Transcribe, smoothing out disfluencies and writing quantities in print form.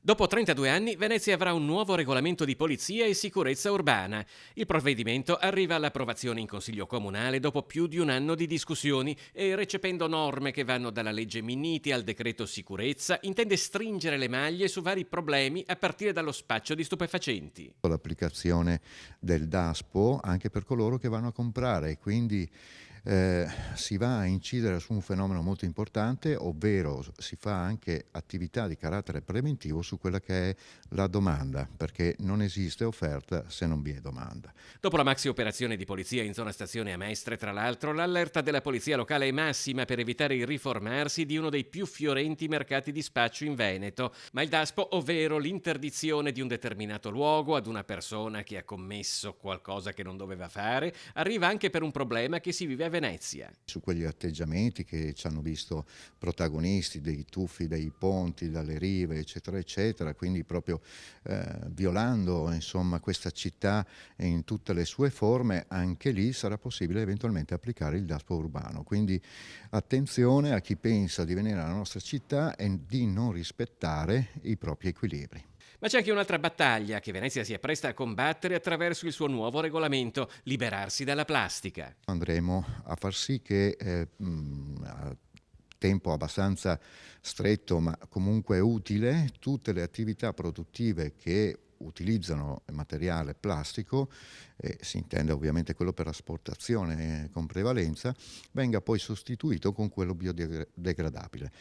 Dopo 32 anni, Venezia avrà un nuovo regolamento di polizia e sicurezza urbana. Il provvedimento arriva all'approvazione in Consiglio Comunale dopo più di un anno di discussioni e, recependo norme che vanno dalla legge Minniti al decreto sicurezza, intende stringere le maglie su vari problemi a partire dallo spaccio di stupefacenti. L'applicazione del DASPO anche per coloro che vanno a comprare, quindi si va a incidere su un fenomeno molto importante, ovvero si fa anche attività di carattere preventivo su quella che è la domanda, perché non esiste offerta se non vi è domanda. Dopo la maxi operazione di polizia in zona stazione a Mestre, tra l'altro, l'allerta della polizia locale è massima per evitare il riformarsi di uno dei più fiorenti mercati di spaccio in Veneto. Ma il DASPO, ovvero l'interdizione di un determinato luogo ad una persona che ha commesso qualcosa che non doveva fare, arriva anche per un problema che si vive a Venezia. Su quegli atteggiamenti che ci hanno visto protagonisti dei tuffi dei ponti, dalle rive, eccetera, eccetera, quindi proprio violando insomma questa città in tutte le sue forme, anche lì sarà possibile eventualmente applicare il DASPO urbano. Quindi attenzione a chi pensa di venire alla nostra città e di non rispettare i propri equilibri. Ma c'è anche un'altra battaglia che Venezia si appresta a combattere attraverso il suo nuovo regolamento: liberarsi dalla plastica. Andremo a far sì che a tempo abbastanza stretto, ma comunque utile, tutte le attività produttive che utilizzano materiale plastico, si intende ovviamente quello per asportazione con prevalenza, venga poi sostituito con quello biodegradabile.